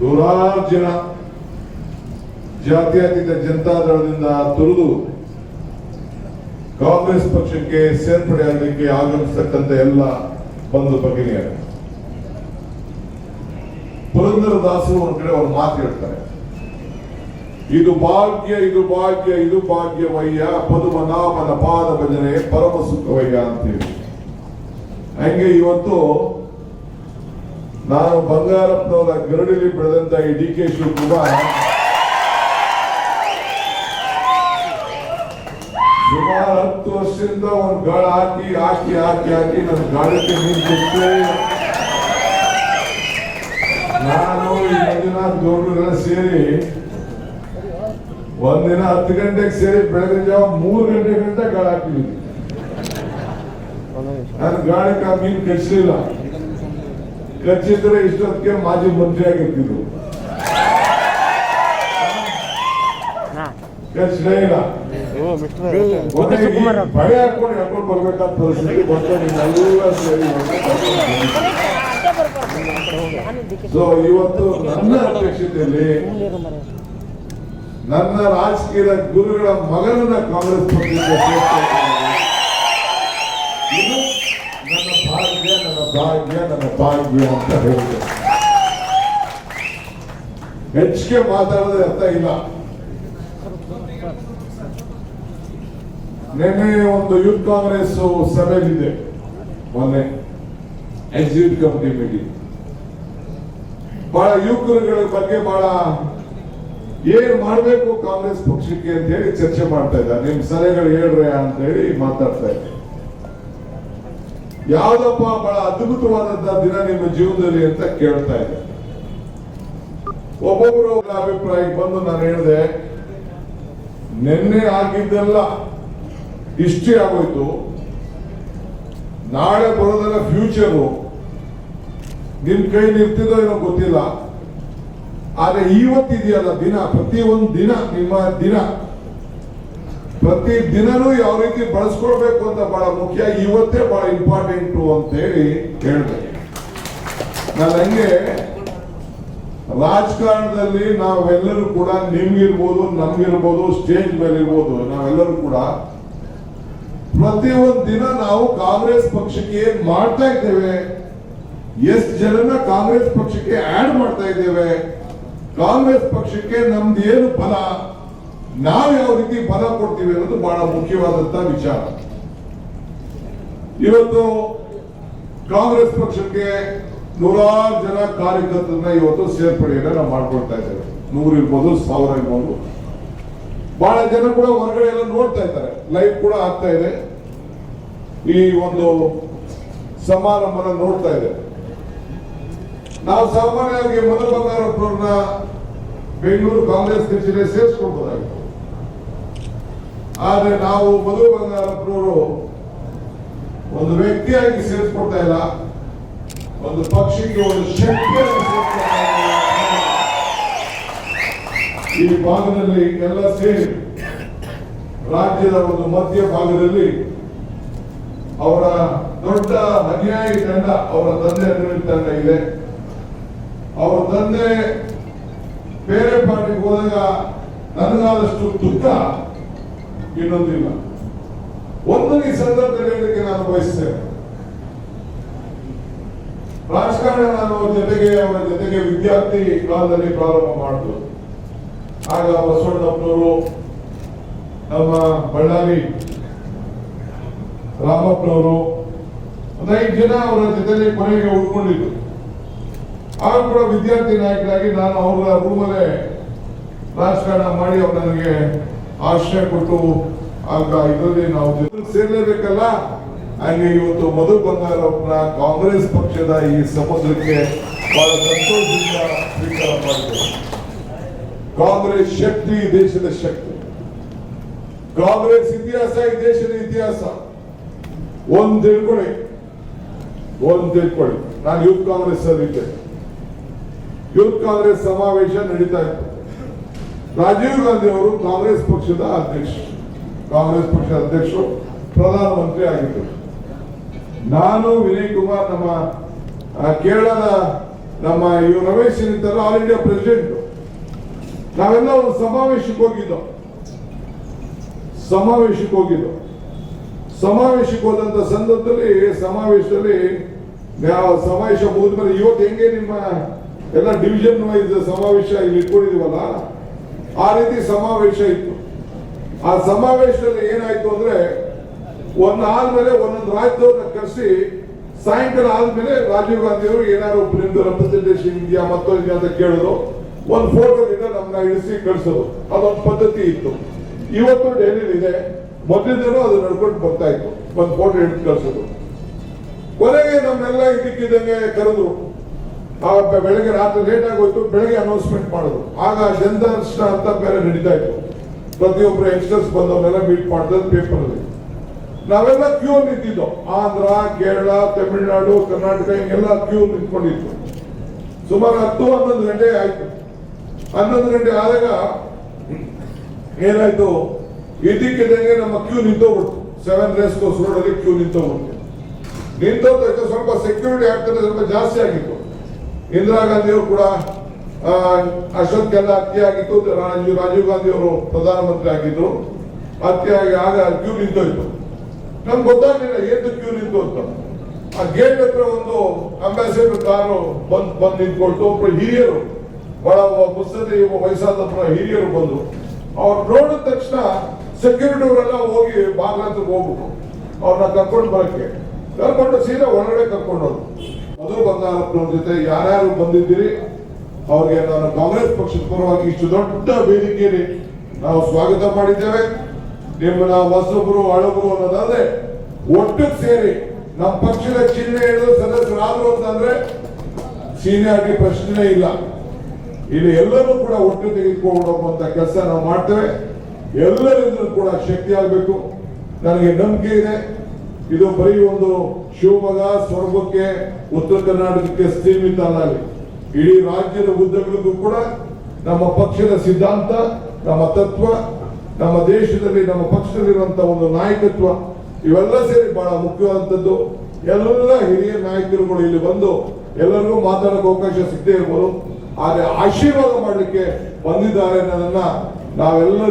ನೂರಾರು ಜನ ಜಾತ್ಯತೀತ ಜನತಾದಳದಿಂದ ತೊರೆದು ಕಾಂಗ್ರೆಸ್ ಪಕ್ಷಕ್ಕೆ ಸೇರ್ಪಡೆಯಾಗಲಿಕ್ಕೆ ಆಗಮಿಸತಕ್ಕಂಥ ಎಲ್ಲ ಬಂಧು ಭಗಿನಿಯರು. ಪುರಂದರದಾಸರು ಒಂದ್ ಕಡೆ ಅವ್ರು ಮಾತು ಹೇಳ್ತಾರೆ, ಇದು ಭಾಗ್ಯ ಇದು ಭಾಗ್ಯ ಇದು ಭಾಗ್ಯವಯ್ಯ ಪದುಮನಾಭನ ಪಾದ ಭಜನೆ ಪರಮ ಸುಖವಯ್ಯ ಅಂತೇಳಿ. ಹಂಗೆ ಇವತ್ತು ನಾನು ಬಂಗಾರಪ್ಪನವರ ಗರಡಿಲಿ ಬೆಳೆದಂತ ಈ ಡಿ ಕೆ ಶಿವಕುಮಾರ್ ಸುಮಾರು 10 ವರ್ಷದಿಂದ ಒಂದು ಗಾಳ ಹಾಕಿ ಹಾಕಿ ಹಾಕಿ ಹಾಕಿ ನನ್ನ ಗಾಳಕ್ಕೆ ನೀರು ಕೊಟ್ಟೆ. ನಾನು ಈ ಮಂಜುನಾಥ್ ಗೌಡರೆಲ್ಲ ಸೇರಿ ಒಂದಿನ 10 ಗಂಟೆಗೆ ಸೇರಿ ಬೆಳಗಿನ ಜಾವ 3 ಗಂಟೆ ಗಂಟ ಗಾಳ ಹಾಕಿದ್ವಿ. ನಾನು ಗಾಳಕ್ಕೆ ಆ ಮೀನು ಕಚ್ಚಲಿಲ್ಲ, ಕಚ್ಚಿದ್ರೆ ಇಷ್ಟೊತ್ತಿಗೆ ಮಾಜಿ ಮಂತ್ರಿ ಆಗಿರ್ತಿದ್ರು. ಕಚ್ಚಲೇ ಇಲ್ಲ. ಬಳೆ ಹಾಕೊಂಡು ಹಾಕೊಂಡು ಬರ್ಬೇಕಾದ ಪರಿಸ್ಥಿತಿ ಬಂತು. ನೀವೆಲ್ಲ ಸೇರಿ ಸೊ ಇವತ್ತು ನನ್ನ ಅಧ್ಯಕ್ಷತೆಯಲ್ಲಿ ನನ್ನ ರಾಜಕೀಯ ಗುರುಗಳ ಮಗನನ್ನ ಕಾಂಗ್ರೆಸ್ ಪಕ್ಷಕ್ಕೆ ಇದು ನನ್ನ ಭಾಗ್ಯ ನನ್ನ ಭಾಗ್ಯ ನನ್ನ ಭಾಗ್ಯ ಅಂತ ಹೇಳಿದೆ. ಹೆಚ್ಚಿಗೆ ಮಾತಾಡೋದ್ರೆ ಅರ್ಥ ಇಲ್ಲ. ನಿನ್ನೆ ಒಂದು ಯೂತ್ ಕಾಂಗ್ರೆಸ್ ಸಭೆಯಲ್ಲಿದೆ, ಮೊನ್ನೆ ಎಕ್ಸಿಕ್ಯೂಟಿವ್ ಕಮಿಟಿ ಮೀಟಿಂಗ್. ಬಹಳ ಯುವಕರುಗಳ ಬಗ್ಗೆ ಬಹಳ ಏನ್ ಮಾಡಬೇಕು ಕಾಂಗ್ರೆಸ್ ಪಕ್ಷಕ್ಕೆ ಅಂತ ಹೇಳಿ ಚರ್ಚೆ ಮಾಡ್ತಾ ಇದ್ದಾರೆ. ನಿಮ್ ಸಲಹೆಗಳು ಹೇಳ್ರಿ ಅಂತ ಹೇಳಿ ಮಾತಾಡ್ತಾ ಇದ್ದಾರೆ. ಯಾವ್ದಪ್ಪ ಬಹಳ ಅದ್ಭುತವಾದಂತ ದಿನ ನಿಮ್ಮ ಜೀವನದಲ್ಲಿ ಅಂತ ಕೇಳ್ತಾ ಇದ್ದಾರೆ. ಒಬ್ಬೊಬ್ಬರು ಅಭಿಪ್ರಾಯಕ್ಕೆ ಬಂದು ನಾನು ಹೇಳಿದೆ, ನಿನ್ನೆ ಆಗಿದ್ದೆಲ್ಲ ಹಿಸ್ಟ್ರಿ ಆಗೋಯ್ತು, ನಾಳೆ ಬರೋದೆಲ್ಲ ಫ್ಯೂಚರು. ನಿಮ್ ಕೈಲಿ ಇರ್ತಿದೋ ಏನೋ ಗೊತ್ತಿಲ್ಲ, ಆದ್ರೆ ಇವತ್ತಿದೆಯಲ್ಲ ದಿನ, ಪ್ರತಿ ಒಂದು ದಿನ ನಿಮ್ಮ ದಿನ, ಪ್ರತಿ ದಿನನೂ ಯಾವ ರೀತಿ ಬಳಸ್ಕೊಳ್ಬೇಕು ಅಂತ ಬಹಳ ಮುಖ್ಯ. ಇವತ್ತೇ ಬಹಳ ಇಂಪಾರ್ಟೆಂಟು ಅಂತ ಹೇಳಿ ಹೇಳಿದೆ. ನಾನು ಹಂಗೆ ರಾಜಕಾರಣದಲ್ಲಿ ನಾವೆಲ್ಲರೂ ಕೂಡ ನಿಮ್ಗಿರ್ಬೋದು, ನಮ್ಗಿರ್ಬೋದು, ಸ್ಟೇಜ್ ಮೇಲೆ ಇರ್ಬೋದು, ನಾವೆಲ್ಲರೂ ಕೂಡ ಪ್ರತಿಯೊಂದು ದಿನ ನಾವು ಕಾಂಗ್ರೆಸ್ ಪಕ್ಷಕ್ಕೆ ಏನ್ ಮಾಡ್ತಾ ಇದ್ದೇವೆ, ಎಷ್ಟು ಜನನ ಕಾಂಗ್ರೆಸ್ ಪಕ್ಷಕ್ಕೆ ಆಡ್ ಮಾಡ್ತಾ ಇದ್ದೇವೆ, ಕಾಂಗ್ರೆಸ್ ಪಕ್ಷಕ್ಕೆ ನಮ್ದು ಏನು ಫಲ, ನಾವು ಯಾವ ರೀತಿ ಫಲ ಕೊಡ್ತೀವಿ ಅನ್ನೋದು ಬಹಳ ಮುಖ್ಯವಾದಂತ ವಿಚಾರ. ಇವತ್ತು ಕಾಂಗ್ರೆಸ್ ಪಕ್ಷಕ್ಕೆ ನೂರಾರು ಜನ ಕಾರ್ಯಕರ್ತರನ್ನ ಇವತ್ತು ಸೇರ್ಪಡೆಯನ್ನ ನಾವು ಮಾಡ್ಕೊಳ್ತಾ ಇದ್ದೇವೆ. 100 ಇರ್ಬೋದು, 1000 ಇರ್ಬೋದು. ಬಹಳ ಜನ ಕೂಡ ಹೊರಗಡೆ ಎಲ್ಲ ನೋಡ್ತಾ ಇದ್ದಾರೆ, ಲೈವ್ ಕೂಡ ಆಗ್ತಾ ಇದೆ. ಈ ಒಂದು ಸಮಾರಂಭನ ನೋಡ್ತಾ ಇದೆ. ನಾವು ಸಾಮಾನ್ಯವಾಗಿ ಮಧು ಬಂಗಾರಪ್ಪರನ್ನ ಬೆಂಗಳೂರು ಕಾಂಗ್ರೆಸ್ ಕಚೇರಿ ಸೇರಿಸ್ಕೊಳ್ಬೋದಾಗಿತ್ತು. ಆದ್ರೆ ನಾವು ಮಧು ಬಂಗಾರಪ್ಪನವರು ಒಂದು ವ್ಯಕ್ತಿಯಾಗಿ ಸೇರಿಸ್ಕೊಳ್ತಾ ಇಲ್ಲ, ಒಂದು ಪಕ್ಷಕ್ಕೆ ಒಂದು ಶಕ್ತಿಯನ್ನು ಸೇರಿಸ್ಕೊಳ್ತಾ ಇಲ್ಲ. ಈ ಭಾಗದಲ್ಲಿ ಎಲ್ಲ ಸೇರಿ ರಾಜ್ಯದ ಒಂದು ಮಧ್ಯ ಭಾಗದಲ್ಲಿ ಅವರ ದೊಡ್ಡ ಅನ್ಯಾಯಿ ತಂಡ, ಅವರ ತಂದೆ ಅನ್ಯಾಯಿ ತಂಡ ಇದೆ. ಅವರ ತಂದೆ ಬೇರೆ ಪಾರ್ಟಿಗೆ ಹೋದಾಗ ನನಗಾದಷ್ಟು ದುಃಖ ಇನ್ನೊಂದಿಲ್ಲ. ಒಂದು ಈ ಸಂದರ್ಭದಲ್ಲಿ ಹೇಳಲಿಕ್ಕೆ ನಾನು ಬಯಸ್ತೇನೆ, ರಾಜಕಾರಣ ನಾನು ಅವರ ಜೊತೆಗೆ ವಿದ್ಯಾರ್ಥಿ ಕಾಲದಲ್ಲಿ ಪ್ರಾರಂಭ ಮಾಡಿದ್ರು. ಆಗ ಬಸವಣ್ಣಪ್ಪನವರು, ನಮ್ಮ ಬಳ್ಳಾರಿ ರಾಮಪ್ಪನವರು, 5 ಜನ ಅವರ ಜೊತೆಲಿ ಕೊನೆಗೆ ಉಳ್ಕೊಂಡಿದ್ರು. ಆಗ ಕೂಡ ವಿದ್ಯಾರ್ಥಿ ನಾಯಕರಾಗಿ ನಾನು ಅವರ ರೂಮಲ್ಲೇ ರಾಜಕಾರಣ ಮಾಡಿ ಅವ್ರು ನನಗೆ ಆಶ್ರಯ ಕೊಟ್ಟು ಆಗ ಇದರಲ್ಲಿ ನಾವು ಸೇರ್ಲೇಬೇಕಲ್ಲ. ಹಾಗೆ ಇವತ್ತು ಮಧು ಬಂಗಾರಪ್ಪನ ಕಾಂಗ್ರೆಸ್ ಪಕ್ಷದ ಈ ಸಮುದ್ರಕ್ಕೆ ಬಹಳ ಸಂತೋಷದಿಂದ ಸ್ವೀಕಾರ ಮಾಡಿದೆ. ಕಾಂಗ್ರೆಸ್ ಶಕ್ತಿ, ದೇಶದ ಶಕ್ತಿ. ಕಾಂಗ್ರೆಸ್ ಇತಿಹಾಸ ಈ ದೇಶದ ಇತಿಹಾಸ. ಒಂದು ತಿಳ್ಕೊಳ್ಳಿ, ನಾನು ಯೂತ್ ಕಾಂಗ್ರೆಸ್ ಅಲ್ಲಿ ಇದ್ದೆ. ಯೂತ್ ಕಾಂಗ್ರೆಸ್ ಸಮಾವೇಶ ನಡೀತಾ ಇತ್ತು. ರಾಜೀವ್ ಗಾಂಧಿ ಅವರು ಕಾಂಗ್ರೆಸ್ ಪಕ್ಷದ ಅಧ್ಯಕ್ಷರು, ಪ್ರಧಾನಮಂತ್ರಿ ಆಗಿದ್ದರು. ನಾನು ವಿನಯ್ ಕುಮಾರ್, ನಮ್ಮ ಕೇರಳದ ನಮ್ಮ ರಮೇಶ್ ಏನಿದ್ದಾರೆ ಆಲ್ ಇಂಡಿಯಾ ಪ್ರೆಸಿಡೆಂಟ್. ನಾವೆಲ್ಲ ಒಂದು ಸಮಾವೇಶಕ್ಕೆ ಹೋಗಿದ್ದು. ಸಮಾವೇಶಕ್ಕೆ ಹೋದಂತ ಸಂದರ್ಭದಲ್ಲಿ ಸಮಾವೇಶ ಮುಗಿದ್ಮೇಲೆ ಇವತ್ತು ಹೆಂಗೆ ನಿಮ್ಮ ಎಲ್ಲ ಡಿವಿಷನ್ ವೈಸ್ ಸಮಾವೇಶ ಇಲ್ಲಿ ಇಟ್ಕೊಂಡಿದೀವಲ್ಲ, ಆ ರೀತಿ ಸಮಾವೇಶ ಇತ್ತು. ಆ ಸಮಾವೇಶದಲ್ಲಿ ಏನಾಯ್ತು ಅಂದ್ರೆ ಆದ್ಮೇಲೆ ಒಂದೊಂದು ರಾಜ್ಯದವ್ರನ್ನ ಕರೆಸಿ ಸಾಯಂಕಾಲ ಆದ್ಮೇಲೆ ರಾಜೀವ್ ಗಾಂಧಿ ಅವರು ಏನಾದ್ರು ನಿಮ್ದು ರೆಪ್ರೆಸೆಂಟೇಷನ್ ಇದೆಯಾ ಮತ್ತೊಂದು ಅಂತ ಕೇಳೋದು, ಒಂದು ಫೋಟೋ ನಮ್ಮನ್ನ ಇಳಿಸಿ ಕಳಿಸೋದು, ಅದೊಂದು ಪದ್ಧತಿ ಇತ್ತು. ಇವತ್ತು ಡೆಲ್ಲಿ ಇದೆ, ಮೊದಲಿಂದಲೂ ಅದು ನಡ್ಕೊಂಡು ಬರ್ತಾ ಇತ್ತು, ಒಂದು ಫೋಟೋ ಹಿಡಿದು ಕಳಿಸೋದು. ಕೊನೆಗೆ ನಮ್ಮೆಲ್ಲ ಇದಕ್ಕಿದ್ದಂಗೆ ಕರೆದ್ರು. ಬೆಳಗ್ಗೆ ರಾತ್ರಿ ಲೇಟ್ ಆಗೋಯ್ತು, ಬೆಳಗ್ಗೆ ಅನೌನ್ಸ್ಮೆಂಟ್ ಮಾಡಿದ್ರು. ಆಗ ಜನದರ್ಶನ ಅಂತ ಬೇರೆ ನಡೀತಾ ಇತ್ತು. ಪ್ರತಿಯೊಬ್ಬರು ಯಂಗ್ಸ್ಟರ್ಸ್ ಬಂದವನ್ನೆಲ್ಲ ಮೀಟ್ ಮಾಡಿದ್ರು ಪೇಪರ್ ಅಲ್ಲಿ. ನಾವೆಲ್ಲ ಕ್ಯೂ ನಿಂತಿದ್ದು, ಆಂಧ್ರ, ಕೇರಳ, ತಮಿಳುನಾಡು, ಕರ್ನಾಟಕ ಹಿಂಗೆಲ್ಲ ಕ್ಯೂ ನಿಂತ್ಕೊಂಡಿತ್ತು. ಸುಮಾರು 10-11 ಗಂಟೆ ಆಯ್ತು. 11 ಗಂಟೆ ಆದಾಗ ಏನಾಯ್ತು, ಇದಕ್ಕಿದ್ದಂಗೆ ನಮ್ಮ ಕ್ಯೂ ನಿಂತೋಗ್ಬಿಡ್ತು. 7 ರೇಸ್ ಕೋರ್ಸ್ ರೋಡ್ ಅಲ್ಲಿ ಕ್ಯೂ ನಿಂತೋಗ್ಬಿಡ್ತು. ಸ್ವಲ್ಪ ಸೆಕ್ಯೂರಿಟಿ ಆಗ್ತದೆ, ಸ್ವಲ್ಪ ಜಾಸ್ತಿ ಆಗಿತ್ತು. ಇಂದಿರಾ ಗಾಂಧಿ ಅವರು ಕೂಡ ಅಷ್ಟೊತ್ತಿಗೆಲ್ಲ ಹತ್ಯೆ ಆಗಿತ್ತು. ರಾಜೀವ್ ಗಾಂಧಿ ಅವರು ಪ್ರಧಾನಮಂತ್ರಿ ಆಗಿದ್ರು. ಹತ್ಯೆ ಆಗಿ ಆಗ ಕ್ಯೂ ನಿಂತೋಯ್ತು. ನಮ್ಗೆ ಗೊತ್ತಾಗಲಿಲ್ಲ ಏನು ಕ್ಯೂ ನಿಂತು ಅಂತ. ಆ ಗೇಟ್ ಹತ್ರ ಒಂದು ಅಂಬಾಸಿಡರ್ ಕಾರು ಬಂದು ನಿಂತ್ಕೊಳ್ತು. ಒಬ್ರು ಹಿರಿಯರು, ಬಹಳ ಮುತ್ಸದಿ ವಯಸ್ಸಾದ ಹಿರಿಯರು ಬಂದು ಅವ್ರು ನೋಡಿದ ತಕ್ಷಣ ಸೆಕ್ಯೂರಿಟಿ ಅವರೆಲ್ಲ ಹೋಗಿ ಬಾಗ್ಲಂತ ಹೋಗ್ಬಿಟ್ಟು ಅವ್ರನ್ನ ಕರ್ಕೊಂಡು ಸೀದಾ ಹೊರಗಡೆ ಕರ್ಕೊಂಡು ಹೋದ್ರು. ಮಧು ಬಂಗಾರಪ್ಪನವ್ರ ಜೊತೆ ಯಾರ್ಯಾರು ಬಂದಿದ್ದೀರಿ ಅವ್ರಿಗೆ ನಾನು ಕಾಂಗ್ರೆಸ್ ಪಕ್ಷದ ಪರವಾಗಿ ಇಷ್ಟು ದೊಡ್ಡ ವೇದಿಕೆಯಲ್ಲಿ ನಾವು ಸ್ವಾಗತ ಮಾಡಿದ್ದೇವೆ. ನಿಮ್ಮನ್ನ ಹೊಸಬ್ರು ಹಳಬ್ರು ಅನ್ನೋದಾದ್ರೆ ಒಟ್ಟು ಸೇರಿ ನಮ್ಮ ಪಕ್ಷದ ಚಿಹ್ನೆ ಹಿಡಿದು ಸದಸ್ಯರಾದ್ರು ಅಂತಂದ್ರೆ ಸೀನಿಯಾರಿಟಿ ಪ್ರಶ್ನೆ ಇಲ್ಲ. ಇಲ್ಲಿ ಎಲ್ಲರೂ ಕೂಡ ಒಟ್ಟು ತೆಗೆದುಕೊಳ್ಳುವಂತ ಕೆಲಸ ನಾವು ಮಾಡ್ತೇವೆ. ಎಲ್ಲರಿಂದಲೂ ಕೂಡ ಶಕ್ತಿ ಆಗಬೇಕು. ನನಗೆ ನಂಬಿಕೆ ಇದೆ, ಇದು ಬರೀ ಒಂದು ಶಿವಮೊಗ್ಗ, ಸ್ವರ್ಗಕ್ಕೆ, ಉತ್ತರ ಕರ್ನಾಟಕಕ್ಕೆ ಸೀಮಿತ ಅಲ್ಲ. ಇಡೀ ರಾಜ್ಯದ ಉದ್ದಗಳಿಗೂ ಕೂಡ ನಮ್ಮ ಪಕ್ಷದ ಸಿದ್ಧಾಂತ, ನಮ್ಮ ತತ್ವ, ನಮ್ಮ ದೇಶದಲ್ಲಿ ನಮ್ಮ ಪಕ್ಷದಲ್ಲಿರುವಂತಹ ಒಂದು ನಾಯಕತ್ವ ಇವೆಲ್ಲ ಸೇರಿ ಬಹಳ ಮುಖ್ಯವಾದಂಥದ್ದು. ಎಲ್ಲ ಹಿರಿಯ ನಾಯಕರುಗಳು ಇಲ್ಲಿ ಬಂದು ಎಲ್ಲರಿಗೂ ಮಾತಾಡೋಕೆ ಅವಕಾಶ ಸಿಗದೇ ಇರ್ಬೋದು, ಆದ್ರೆ ಆಶೀರ್ವಾದ ಮಾಡಲಿಕ್ಕೆ ಬಂದಿದ್ದಾರೆ ಅನ್ನೋದನ್ನ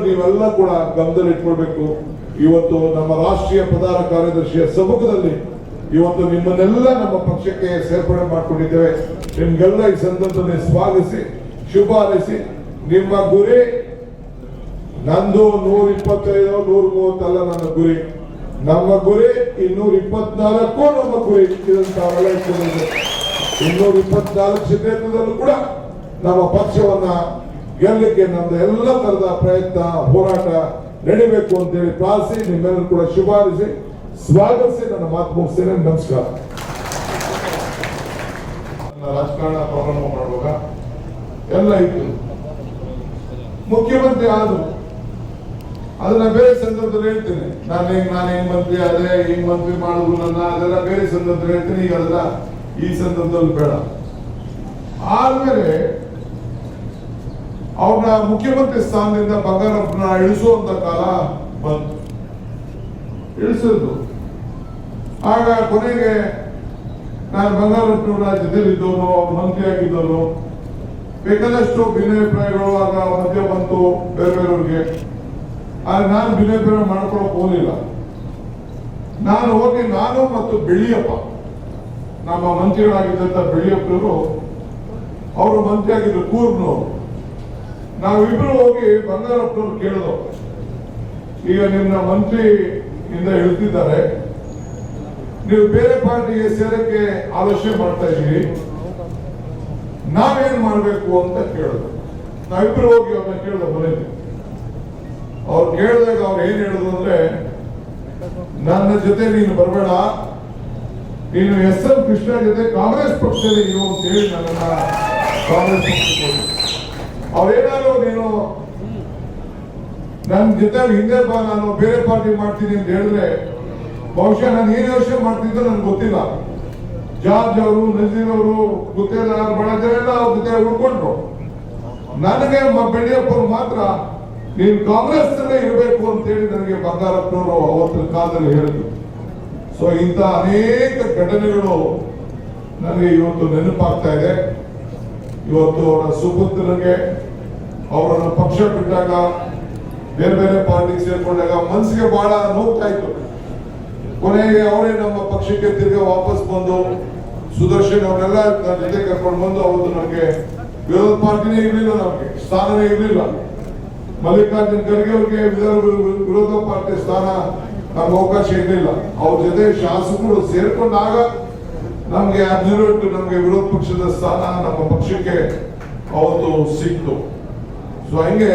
ನೀವೆಲ್ಲ ಕೂಡ ಗಮನದಲ್ಲಿ ಇಟ್ಕೊಳ್ಬೇಕು. ಇವತ್ತು ನಮ್ಮ ರಾಷ್ಟ್ರೀಯ ಪ್ರಧಾನ ಕಾರ್ಯದರ್ಶಿಯ ಸಮ್ಮುಖದಲ್ಲಿ ಇವತ್ತು ನಿಮ್ಮನ್ನೆಲ್ಲ ನಮ್ಮ ಪಕ್ಷಕ್ಕೆ ಸೇರ್ಪಡೆ ಮಾಡಿಕೊಂಡಿದ್ದೇವೆ. ನಿಮ್ಗೆಲ್ಲ ಈ ಸಂದರ್ಭದಲ್ಲಿ ಸ್ವಾಗತಿಸಿ ಶುಭ ಹಾರೈಸಿ, ನಿಮ್ಮ ಗುರಿ ನಂದು 125-130 ಅಲ್ಲ ನನ್ನ ಗುರಿ. ನಮ್ಮ ಗುರಿ 224 ನಮ್ಮ ಗುರಿ. ಇದನ್ನು ತಾವೆಲ್ಲ ಇಟ್ಕೊಂಡಿದ್ದೇವೆ. 224 ಕ್ಷೇತ್ರದಲ್ಲೂ ಕೂಡ ನಮ್ಮ ಪಕ್ಷವನ್ನ ಗೆಲ್ಲಕ್ಕೆ ನಮ್ದು ಎಲ್ಲ ತರದ ಪ್ರಯತ್ನ, ಹೋರಾಟ ನಡಿಬೇಕು ಅಂತೇಳಿ ಪ್ರಾರ್ಥಿಸಿ ನಿಮ್ಮೆಲ್ಲರೂ ಕೂಡ ಶುಭ ಹಾರೈಸಿ ಸ್ವಾಗತಿಸಿ ನನ್ನ ಮಾತು ಮುಗಿಸ್ತೇನೆ. ನಮಸ್ಕಾರ. ರಾಜಕಾರಣ ಪ್ರಾರಂಭ ಮಾಡುವಾಗ ಎಲ್ಲ ಇತ್ತು, ಮುಖ್ಯಮಂತ್ರಿ ಆದ್ರು. ಅದನ್ನ ಬೇರೆ ಸಂದರ್ಭದಲ್ಲಿ ಹೇಳ್ತೇನೆ. ನಾನು ಹೆಂಗ್ ಮಂತ್ರಿ ಆದ್ರೆ, ಹಿಂಗ್ ಮಂತ್ರಿ ಮಾಡುದು ನನ್ನ, ಅದೆಲ್ಲ ಬೇರೆ ಸಂದರ್ಭದಲ್ಲಿ ಹೇಳ್ತೇನೆ. ಈಗ ಅದೆಲ್ಲ ಈ ಸಂದರ್ಭದಲ್ಲಿ ಬೇಡ. ಆದ್ಮೇಲೆ ಅವ್ರನ್ನ ಮುಖ್ಯಮಂತ್ರಿ ಸ್ಥಾನದಿಂದ ಬಂಗಾರಪ್ಪನ ಇಳಿಸುವಂತ ಕಾಲ ಬಂತು. ಇಳಿಸಿದ್ರು. ಆಗ ಕೊನೆಗೆ ನಾನು ಬಂಗಾರಪ್ಪನವರ ಜೊತೆಲಿದ್ದವನು, ಅವ್ರು ಮಂತ್ರಿ ಆಗಿದ್ದವನು, ಬೇಕಾದಷ್ಟು ಭಿನ್ನಾಭಿಪ್ರಾಯಗಳು ಆಗ ಮಧ್ಯ ಬಂತು ಬೇರೆಯವ್ರಿಗೆ. ಆದ್ರೆ ನಾನು ಭಿನ್ನಾಭಿಪ್ರಾಯ ಮಾಡ್ಕೊಳಕ್ ಹೋಗಲಿಲ್ಲ. ನಾನು ಮತ್ತು ಬೆಳ್ಳಿಯಪ್ಪ, ನಮ್ಮ ಮಂತ್ರಿಗಳಾಗಿದ್ದಂತ ಬೆಳ್ಳಿಯಪ್ಪನವರು, ಅವರು ಮಂತ್ರಿ ಆಗಿದ್ರು ಕೂರ್ನವರು. ನಾವಿಬ್ರು ಹೋಗಿ ಬಂಗಾರಪ್ಪನವ್ರು ಕೇಳಿದ್ರು, ಈಗ ನಿಮ್ಮ ಮಂತ್ರಿಯಿಂದ ಹೇಳ್ತಿದ್ದಾರೆ, ನೀವು ಬೇರೆ ಪಾರ್ಟಿಗೆ ಸೇರಕ್ಕೆ ಆಲೋಚನೆ ಮಾಡ್ತಾ ಇದ್ದೀರಿ, ನಾವೇನ್ ಮಾಡ್ಬೇಕು ಅಂತ ಕೇಳಿದ್ರು. ನಾವಿಬ್ರು ಹೋಗಿ ಅವ್ರನ್ನ ಕೇಳಿದ ಮನೆಯಲ್ಲಿ. ಅವ್ರು ಕೇಳಿದಾಗ ಅವ್ರು ಏನ್ ಹೇಳಿದ್ರು ಅಂದ್ರೆ, ನನ್ನ ಜೊತೆ ನೀನು ಬರಬೇಡ, ನೀನು ಎಸ್.ಎಂ. ಕೃಷ್ಣ ಜೊತೆ ಕಾಂಗ್ರೆಸ್ ಪಕ್ಷದಲ್ಲಿ ಇರು ಅಂತ ಹೇಳಿ ನನ್ನನ್ನ ಕಾಂಗ್ರೆಸ್ ಪಕ್ಷಕ್ಕೆ ಅವ್ರೇನಾದ್ರು ನೀನು ನನ್ನ ಜೊತೆ ಹಿಂದೆ ಬಾ, ನಾನು ಬೇರೆ ಪಾರ್ಟಿ ಮಾಡ್ತೀನಿ ಅಂತ ಹೇಳಿದ್ರೆ ಬಹುಶಃ ನಾನು ಏನ್ ಯೋಚನೆ ಮಾಡ್ತಿದ್ದೋ ನನ್ಗೆ ಗೊತ್ತಿಲ್ಲ. ಜಾರ್ಜ್ ಅವರು, ನಜೀರ್ ಅವರು, ಗುತ್ತೇದಾರ್, ಬಹಳ ಜನ ಎಲ್ಲ ಅವ್ರ ಜೊತೆ ಉಳ್ಕೊಂಡ್ರು. ನನಗೆ ಬೆಳ್ಳಿಯಪ್ಪರು ಮಾತ್ರ ನೀನು ಕಾಂಗ್ರೆಸ್ ನಲ್ಲೇ ಇರಬೇಕು ಅಂತ ಹೇಳಿ ನನಗೆ ಬಂಗಾರಪ್ಪನವರು ಅವತ್ತಿನ ಕಾಲದಲ್ಲಿ ಹೇಳಿದ್ರು. ಸೊ ಇಂಥ ಅನೇಕ ಘಟನೆಗಳು ನನಗೆ ಇವತ್ತು ನೆನಪಾಗ್ತಾ ಇದೆ. ಇವತ್ತು ಅವರ ಸುಪುತ್ರನಿಗೆ ಅವರನ್ನ ಪಕ್ಷ ಬಿಟ್ಟಾಗ ಬೇರೆ ಬೇರೆ ಪಾರ್ಟಿ ಸೇರ್ಕೊಂಡಾಗ ಮನಸ್ಸಿಗೆ ಬಹಳ ನೋವ್ತಾ ಇತ್ತು. ಕೊನೆಗೆ ಅವರೇ ನಮ್ಮ ಪಕ್ಷಕ್ಕೆ ತಿರ್ಗಿ ವಾಪಸ್ ಬಂದು ಸುದರ್ಶನ್ ಅವರೆಲ್ಲ ನನ್ನ ಜೊತೆ ಕರ್ಕೊಂಡು ಬಂದು ಅವತ್ತು ನಮಗೆ ವಿರೋಧ ಪಾರ್ಟಿನೇ ಇರಲಿಲ್ಲ, ನಮಗೆ ಸ್ಥಾನವೇ ಇರಲಿಲ್ಲ. ಮಲ್ಲಿಕಾರ್ಜುನ್ ಖರ್ಗೆ ಅವರಿಗೆ ವಿರೋಧ ಪಾರ್ಟಿ ಸ್ಥಾನ ನಮ್ಗೆ ಅವಕಾಶ ಇರಲಿಲ್ಲ. ಅವ್ರ ಜೊತೆ ಶಾಸಕರು ಸೇರ್ಕೊಂಡಾಗ ನಮ್ಗೆ ಅಬ್ಸಲ್ಯೂಟ್ ನಮ್ಗೆ ವಿರೋಧ ಪಕ್ಷದ ಸ್ಥಾನ ನಮ್ಮ ಪಕ್ಷಕ್ಕೆ ಅವತ್ತು ಸಿಕ್ತು. ಸೊ ಹಂಗೆ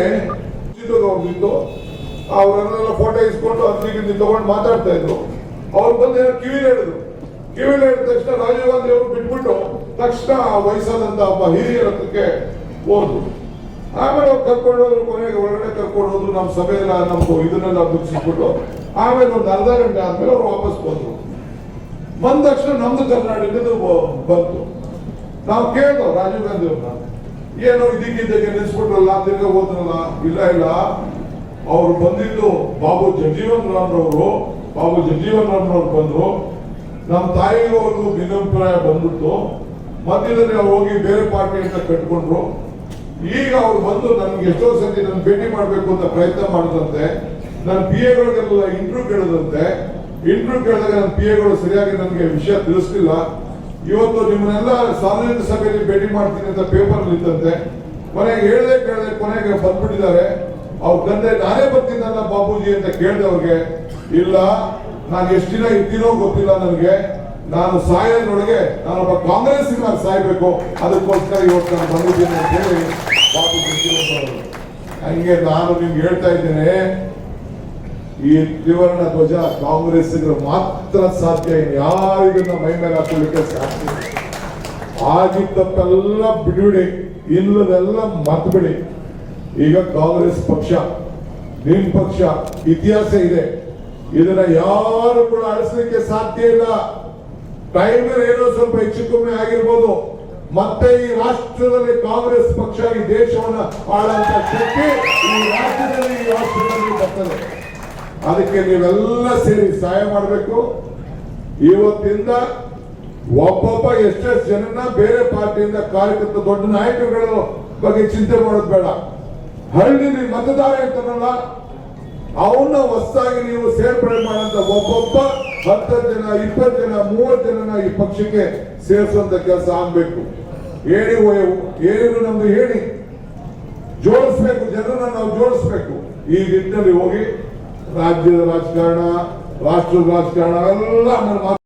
ಅವರೆಲ್ಲ ಫೋಟೋ ಇಸ್ಕೊಂಡು ಅರ್ಜಿಗಿಂದ ತಗೊಂಡು ಮಾತಾಡ್ತಾ ಇದ್ರು. ಅವ್ರು ಬಂದು ಕಿವಿಲಿ ಹೇಳಿದ ತಕ್ಷಣ ರಾಜೀವ್ ಗಾಂಧಿ ಅವರು ಬಿಟ್ಬಿಟ್ಟು ತಕ್ಷಣ ವಯಸ್ಸಾದಂತ ಒಬ್ಬ ಹಿರಿಯರ ಹತ್ರಕ್ಕೆ ಹೋದ್ರು. ಆಮೇಲೆ ಅವ್ರು ಕರ್ಕೊಂಡು ಹೋದ್ರು, ಕೊನೆಗೆ ಒಳಗಡೆ ಕರ್ಕೊಂಡು ಹೋದ್ರು. ನಮ್ಮ ಸಭೆಯೆಲ್ಲ ನಮ್ದು ಇದನ್ನೆಲ್ಲ ಮುಗಿಸಿಬಿಟ್ಟು ಆಮೇಲೆ ಒಂದು ಅರ್ಧ ಗಂಟೆ ಆದ್ಮೇಲೆ ಅವ್ರು ವಾಪಸ್ ಬಂದ್ರು. ಬಂದ ತಕ್ಷಣ ನಮ್ದು ಕರ್ನಾಟಕದ ಬಂತು. ನಾವು ಕೇಳ್ದೋ ರಾಜೀವ್ ಗಾಂಧಿ ಅವ್ರನ್ನ, ಏನೋ ಇದಕ್ಕೆ ನಿಲ್ಸ್ಬಿಟ್ರಲ್ಲ, ತಿರ್ಗ ಹೋದ್ರಲ್ಲ. ಇಲ್ಲ, ಅವ್ರು ಬಂದಿದ್ದು ಬಾಬು ಜಗಜೀವನ್ ರಾಮ್ರವರು ಬಂದ್ರು. ನಮ್ಮ ತಾಯಿಯವ್ರಿಗೂ ಭಿನ್ನಾಭಿಪ್ರಾಯ ಬಂದ್ಬಿಟ್ಟು ಮಧ್ಯದಲ್ಲಿ ಅವ್ರು ಹೋಗಿ ಬೇರೆ ಪಾರ್ಟಿ ಅಂತ ಕಟ್ಕೊಂಡ್ರು. ಈಗ ಅವ್ರು ಬಂದು ನನ್ಗೆ ಎಷ್ಟೋ ಸತಿ ನನ್ನ ಭೇಟಿ ಮಾಡ್ಬೇಕು ಅಂತ ಪ್ರಯತ್ನ ಮಾಡಿದಂತೆ. ನನ್ನ ಪಿ ಎಗಳಿಗೆಲ್ಲ ಇಂಟರ್ವ್ಯೂ ಕೇಳಿದಂತೆ. ಇಂಟರ್ವ್ಯೂ ಕೇಳಿದಾಗ ನನ್ನ ಪಿ ಎಗಳು ಸರಿಯಾಗಿ ನನಗೆ ವಿಷಯ ತಿಳಿಸ್ಲಿಲ್ಲ. ಇವತ್ತು ನಿಮ್ಮನ್ನೆಲ್ಲ ಸಾರ್ವಜನಿಕ ಸಭೆಯಲ್ಲಿ ಭೇಟಿ ಮಾಡ್ತೀನಿ ಅಂತ ಪೇಪರ್ ಇತ್ತಂತೆ. ಕೊನೆಗೆ ಕೇಳದೆ ಕೊನೆಗೆ ಬಂದ್ಬಿಟ್ಟಿದ್ದಾರೆ. ಅವ್ರ ತಂದೆ ನಾನೇ ಬರ್ತೀನಲ್ಲ ಬಾಬೂಜಿ ಅಂತ ಕೇಳಿದೆ ಅವ್ರಿಗೆ. ಇಲ್ಲ, ನಾನು ಎಷ್ಟು ದಿನ ಇದ್ದೀನೋ ಗೊತ್ತಿಲ್ಲ ನನಗೆ, ನಾನು ಸಾಯೋದ್ರೊಳಗೆ ನಾನೊಬ್ಬ ಕಾಂಗ್ರೆಸ್ಸಿನ ಸಾಯ್ಬೇಕು, ಅದಕ್ಕೋಸ್ಕರ ಇವತ್ತು ನಾನು ಬಂದಿದ್ದೀನಿ ಅಂತ ಹೇಳಿ ಬಾಬೂಜಿ ಹಂಗೆ ನಾನು ನಿಮ್ಗೆ ಹೇಳ್ತಾ ಇದ್ದೇನೆ, ಈ ತ್ರಿವರ್ಣ ಧ್ವಜ ಕಾಂಗ್ರೆಸ್ಸಿಗರು ಮಾತ್ರ ಸಾಧ್ಯ, ಯಾರಿಗೂ ಮೈ ಮೇಲೆ ಹಾಕೊಳ್ಳಿಕ್ಕೆ ಸಾಧ್ಯ. ಆಗಿದ್ದಕ್ಕೆಲ್ಲ ಬಿಡ್ಬಿಡಿ, ಇಲ್ಲದೆಲ್ಲ ಮರ್ತ್ಬಿಡಿ. ಈಗ ಕಾಂಗ್ರೆಸ್ ಪಕ್ಷ ನಿಮ್ ಪಕ್ಷ ಇತಿಹಾಸ ಇದೆ, ಇದನ್ನ ಯಾರು ಕೂಡ ಅಳಿಸ್ಲಿಕ್ಕೆ ಸಾಧ್ಯ ಇಲ್ಲ. ಟೈಮ್ ಏನೋ ಸ್ವಲ್ಪ ಹೆಚ್ಚು ಕಮ್ಮಿ ಆಗಿರ್ಬೋದು, ಮತ್ತೆ ಈ ರಾಷ್ಟ್ರದಲ್ಲಿ ಕಾಂಗ್ರೆಸ್ ಪಕ್ಷ ಈ ದೇಶವನ್ನ ಆಳುವಂತ ಶಕ್ತಿ ಈ ರಾಷ್ಟ್ರದಲ್ಲಿ ಬರ್ತದೆ. ಅದಕ್ಕೆ ನೀವೆಲ್ಲ ಸೇರಿ ಸಹಾಯ ಮಾಡಬೇಕು. ಇವತ್ತಿಂದ ಒಬ್ಬೊಬ್ಬ ಎಷ್ಟೆಷ್ಟು ಜನನ ಬೇರೆ ಪಾರ್ಟಿಯಿಂದ ಕಾರ್ಯಕರ್ತ ದೊಡ್ಡ ನಾಯಕರುಗಳ ಬಗ್ಗೆ ಚಿಂತೆ ಮಾಡೋದು ಬೇಡ. ಹಳ್ಳಿ ಮತದಾರ ಇರ್ತಾರಲ್ಲ, ಅವನ್ನ ಹೊಸದಾಗಿ ನೀವು ಸೇರ್ಪಡೆ ಮಾಡಂತ ಒಬ್ಬೊಬ್ಬ 10 ಜನ 20 ಜನ 30 ಜನನ ಈ ಪಕ್ಷಕ್ಕೆ ಸೇರಿಸುವಂತ ಕೆಲಸ ಆಗ್ಬೇಕು. ಏನಿದ್ರು ನಮ್ದು ಹೇಳಿ ಜೋಡಿಸ್ಬೇಕು, ಜನರನ್ನ ನಾವು ಜೋಡಿಸ್ಬೇಕು. ಈ ನಿಟ್ಟಿನಲ್ಲಿ ಹೋಗಿ ರಾಜ್ಯದ ರಾಜಕಾರಣ, ರಾಷ್ಟ್ರದ ರಾಜಕಾರಣ ಎಲ್ಲ